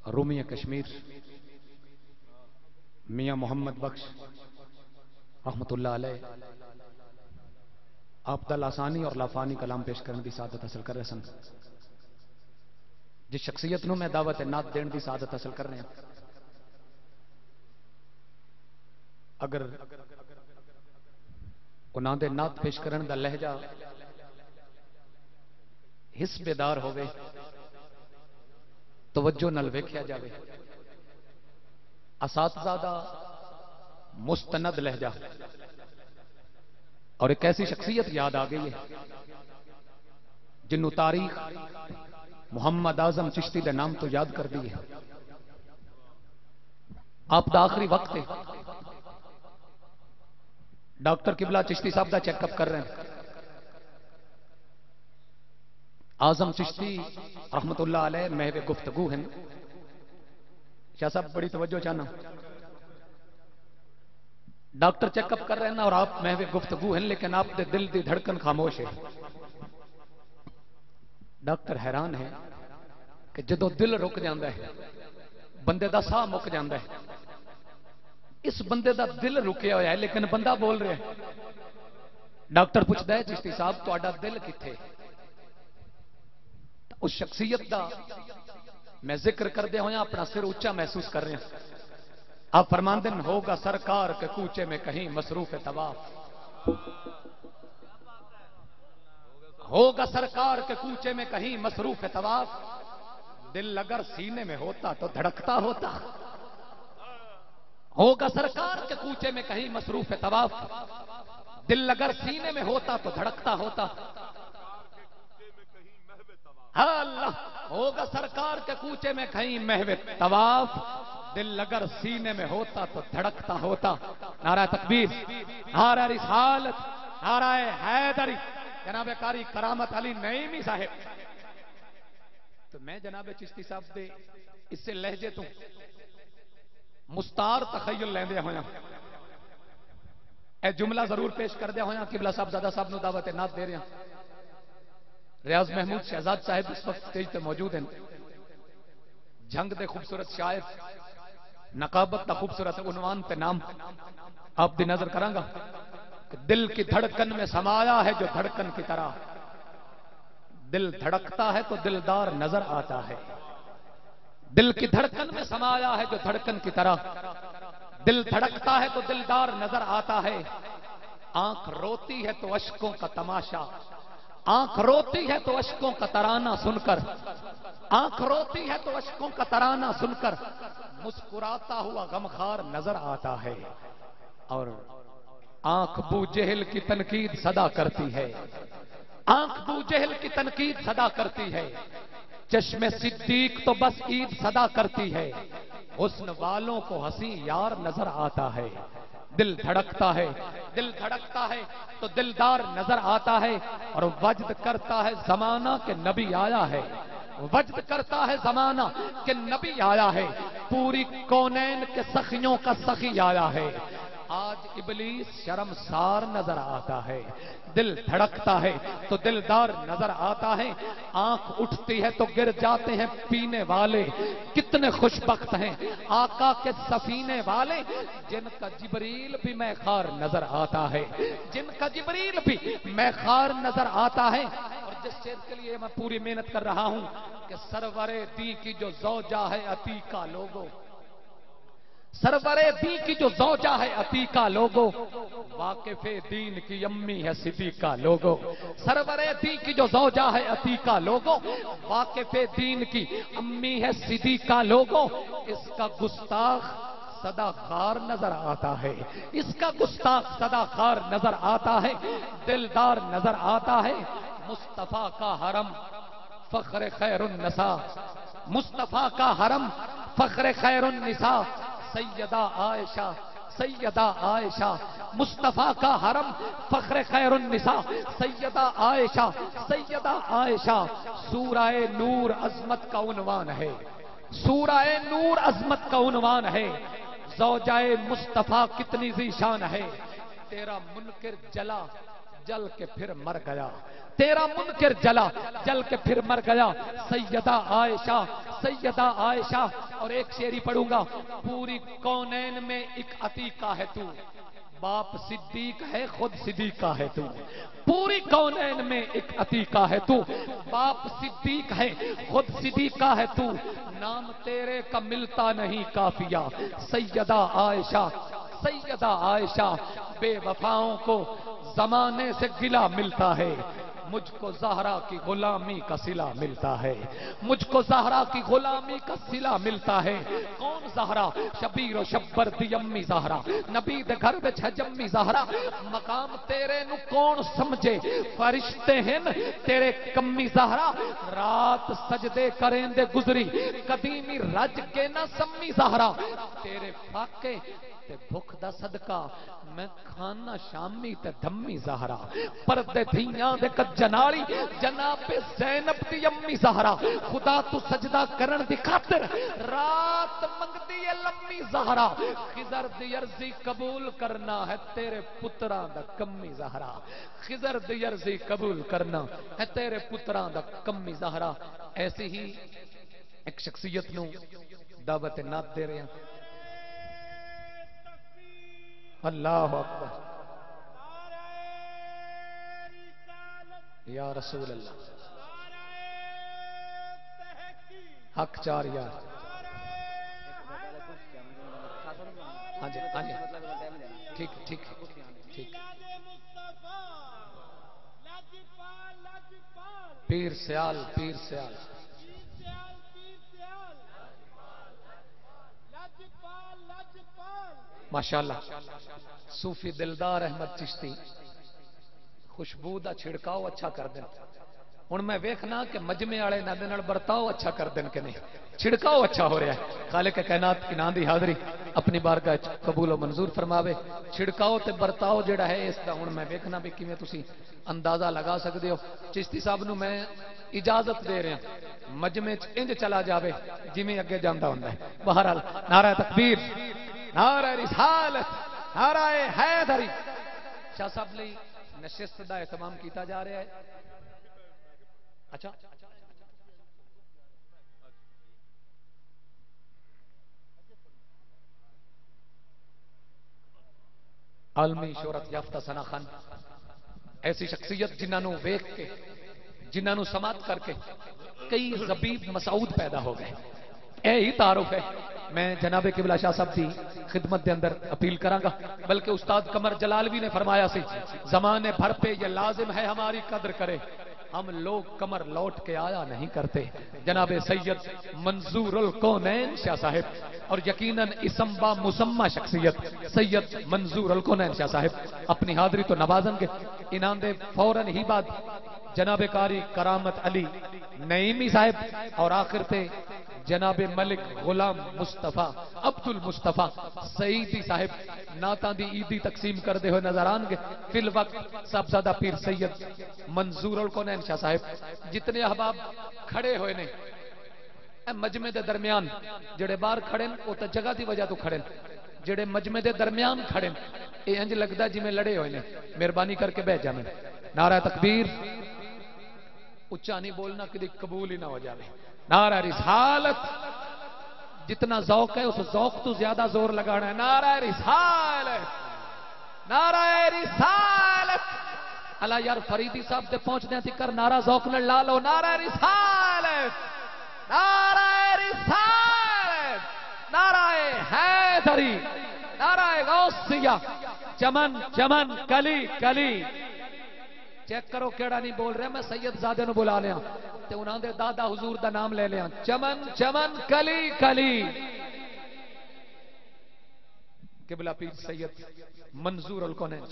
رومی کشمیر میاں محمد بخش رحمت اللہ علیہ آپ دا لاسانی اور لافانی کلام پیش کرنے دی سعادت حاصل کر رہے سن. جس شخصیت نو میں دعوت نعت دین دی سعادت حاصل کر رہے ہیں، اگر انہاں دے نعت پیش کرنے دا لہجہ حسب دار ہوئے، توجہ نال ویکھیا جاوے، اساتذہ دا مستند لہجہ، اور ایک ایسی شخصیت یاد آ گئی ہے جنہوں تاریخ محمد اعظم چشتی دے نام تو یاد کر دی ہے. آپ دا آخری وقت ہے، ڈاکٹر قبلہ چشتی صاحب دا چیک اپ کر رہے ہیں. اعظم چشتی رحمت اللہ علیہ محو گفتگو ہیں. شاہ صاحب بڑی توجہ چاہنا، ڈاکٹر چیک اپ کر رہے ہیں اور آپ محو گفتگو ہیں، لیکن آپ دے دل دی دھڑکن خاموش ہے. ڈاکٹر حیران ہے کہ جدو دل رک جاندہ ہے، بندے دا ساہ مک جاندہ ہے. اس بندے دا دل رکیا ہوا ہے لیکن بندہ بول رہے ہیں. ڈاکٹر پوچھتا ہے چشتی صاحب تہاڈا دل کتھے؟ اس شخصیت دا میں ذکر کر دے ہویا اپنا سر اونچا محسوس کر رہے ہیں. آپ فرماندے ہیں ہوگا سرکار کے کوچے میں کہیں مصروف طواف، ہوگا سرکار کے کوچے میں کہیں مصروف طواف، دل اگر سینے میں ہوتا تو دھڑکتا ہوتا. ہوگا سرکار کے کوچے میں کہیں مصروف طواف، دل اگر سینے میں ہوتا تو دھڑکتا ہوتا. اللہ ہوگا سرکار کے کوچے میں کہیں محو طواف، دل اگر سینے میں ہوتا تو دھڑکتا ہوتا. نعرہ تکبیر، نعرہ رسالت، نعرہ حیدری، جناب قاری کرامت علی نعیمی صاحب. تو میں جناب چشتی صاحب دے اس سے لہجے تو مستار تخیل لیندے ہویا اے جملہ ضرور پیش کر دیا ہویا. قبلہ صاحب زادہ صاحب نو دعوت نعت دے رہے ہیں. ریاض محمود شہزاد صاحب اس وقت سٹیج پہ موجود ہیں. جھنگ دے خوبصورت شاعر، نقابت دا خوبصورت عنوان پہ نام آپ دی نظر کروں گا کہ دل کی دھڑکن میں سمایا ہے جو دھڑکن کی طرح، دل دھڑکتا ہے تو دلدار نظر آتا ہے. دل کی دھڑکن میں سمایا ہے جو دھڑکن کی طرح، دل دھڑکتا ہے تو دلدار نظر آتا ہے. آنکھ روتی ہے تو اشکوں کا تماشا، آنکھ روتی ہے تو اشکوں کا ترانہ سن کر، آنکھ روتی ہے تو اشکوں کا ترانہ سن کر مسکراتا ہوا غمخوار نظر آتا ہے. اور آنکھ بو جہل کی تنقید صدا کرتی ہے، آنکھ بو جہل کی تنقید صدا کرتی ہے. چشم صدیق تو بس عید صدا کرتی ہے، حسن والوں کو ہنسی یار نظر آتا ہے. دل دھڑکتا ہے، دل دھڑکتا ہے تو دلدار نظر آتا ہے. اور وجد کرتا ہے زمانہ کہ نبی آیا ہے، وجد کرتا ہے زمانہ کہ نبی آیا ہے. پوری کونین کے سخیوں کا سخی آیا ہے. آج ابلیس شرمسار نظر آتا ہے. دل دھڑکتا ہے تو دلدار نظر آتا ہے. آنکھ اٹھتی ہے تو گر جاتے ہیں پینے والے. کتنے خوش بخت ہیں آقا کے سفینے والے، جن کا جبریل بھی میخار نظر آتا ہے، جن کا جبریل بھی میخار نظر آتا ہے. اور جس شعر کے لیے میں پوری محنت کر رہا ہوں کہ سرور دی کی جو زوجہ ہے عتیقہ لوگو، سرور دی کی جو زوجہ ہے عتیقہ لوگو، واقف دین کی امی ہے صدیقہ لوگو. سرور دی کی جو زوجہ ہے عتیقہ لوگو، واقف دین کی امی ہے صدیقہ لوگو. اس کا گستاخ صدا خار نظر آتا ہے، اس کا گستاخ صدا خار نظر آتا ہے. دلدار نظر آتا ہے. مصطفیٰ کا حرم فخر خیر النساء، مصطفیٰ کا حرم فخر خیر النساء، سیدہ عائشہ، سیدہ عائشہ. مصطفیٰ کا حرم فخر خیر النساء، سیدہ عائشہ، سیدہ عائشہ. سورہ نور عظمت کا عنوان ہے، سورہ نور عظمت کا عنوان ہے. زوجہ مصطفیٰ کتنی ذی شان ہے، تیرا منکر جلا جل کے پھر مر گیا، تیرا منکر جلا جل کے پھر مر گیا، سیدہ عائشہ، سیدہ عائشہ۔ اور ایک شعری پڑھوں گا، پوری کونین میں ایک عتیقہ ہے تو، باپ صدیق ہے خود صدیقہ ہے تو، پوری کونین میں ایک عتیقہ ہے تو، باپ صدیق ہے خود صدیقہ ہے تو، نام تیرے کا ملتا نہیں کافیہ، سیدہ عائشہ، سیدہ عائشہ۔ بے وفاؤں کو زمانے سے گلہ ملتا ہے، مجھ کو زہرا کی غلامی کا صلہ ملتا ہے، مجھ کو زہرا کی غلامی کا صلہ ملتا ہے۔ کون زہرا؟ شبیر و شبر دی امی زہرا، نبی دے گھر وچ ہے جمی زہرا، مقام تیرے نو کون سمجھے، فرشتے ہیں تیرے کمی زہرا، رات سجدے کریں دے گزری قدیمی رج کے نہ سمی زہرا، تیرے فاقے تے بھوک دا صدقہ میں کھانا شامی تے دھمی زہرا، پردے دھیاں دے کجنالی جناب زینب دی امی زہرا، خدا تو سجدہ کرن دی خاطر رات منگدی ہے لمی زہرا، خضر دی عرضی قبول کرنا ہے تیرے پتراں دا کمی زہرا، خضر دی عرضی قبول کرنا ہے تیرے پتراں دا کمی زہرا۔ ایسی ہی ایک شخصیت نو دعوت نات دے رہے ہیں۔ اللہ اکبر، یا رسول اللہ، حق چار یار، ہاں جی ہاں جی، ٹھیک ٹھیک ٹھیک، پیر سیال، پیر سیال، ماشاءاللہ۔ صوفی دلدار احمد چشتی خوشبو دا چھڑکاؤ اچھا کر دیں، ہن میں ویکھنا کہ مجمع والے نہ دے نال برتاؤ اچھا کر دیں کہ نہیں، چھڑکاؤ اچھا ہو رہا ہے۔ خالق کائنات کی نام دی حاضری اپنی بارگاہ قبول و منظور فرماوے۔ چھڑکاؤ تے برتاؤ جڑا ہے اس دا ہن میں ویکھنا بھی کیویں تسی اندازہ لگا سکدے ہو۔ چشتی صاحب نو میں اجازت دے رہا مجمع انج چلا جاوے جویں اگے جاندا ہوندا ہے۔ بہرحال نعرہ تکبیر، نعرہ رسالت، نعرہ حیدری۔ شاہ صاحب لئی نشست دا اہتمام کیتا جا رہا ہے۔ اچھا عالمی شہرت یافتہ ثنا خان، ایسی شخصیت جنہوں ویکھ کے، جنہوں سماعت کر کے کئی غبیب مسعود پیدا ہو گئے۔ اے ہی تعارف ہے۔ میں جناب قبلہ شاہ صاحب دی خدمت دے اندر اپیل کراں گا، بلکہ استاد قمر جلالوی نے فرمایا سی زمانے بھر پہ یہ لازم ہے ہماری قدر کرے، ہم لوگ کمر لوٹ کے آیا نہیں کرتے۔ جناب سید منظور الکونین شاہ صاحب، اور یقیناً اسم با مسمہ شخصیت سید منظور الکونین شاہ صاحب اپنی حاضری تو نوازن گے۔ انہاں دے فوراً ہی بعد جناب قاری کرامت علی نعیمی صاحب، اور آخر تے جناب ملک غلام مصطفیٰ عبد المصطفیٰ سعیدی صاحب نعتاں دی عیدی تقسیم کردے ہوئے نظر آن گے۔ فی الوقت صاحبزادہ پیر سید منظور الکونین شاہ صاحب جتنے احباب کھڑے ہوئے نے مجمع دے درمیان، جڑے باہر کھڑے وہ تو جگہ دی وجہ تو کھڑے، جڑے مجمع دے درمیان کھڑے یہ انج لگتا جی میں لڑے ہوئے نے، مہربانی کر کے بیٹھ جائیں۔ نعرہ تکبیر، اچھا نہیں بولنا کدی قبول ہی نہ ہو جائے۔ نعرہ رسالت، جتنا ذوق ہے اس ذوق تو زیادہ زور لگانا ہے۔ نعرہ رسالت، نعرہ رسالت۔ اللہ یار فریدی صاحب سے پہنچنے تھی کر نعرہ ذوق نہ لا لو۔ نعرہ رسالت، نعرہ رسالت، نعرہ حیدری، نعرہ غوثیہ، چمن چمن کلی کلی۔ چیک کرو کیڑا نہیں بول رہے، میں سید زادے نو بلا لیا تے انہاں دے دادا حضور دا نام لے لیا، چمن چمن کلی کلی۔ قبلہ پیر سید منظور الکونین۔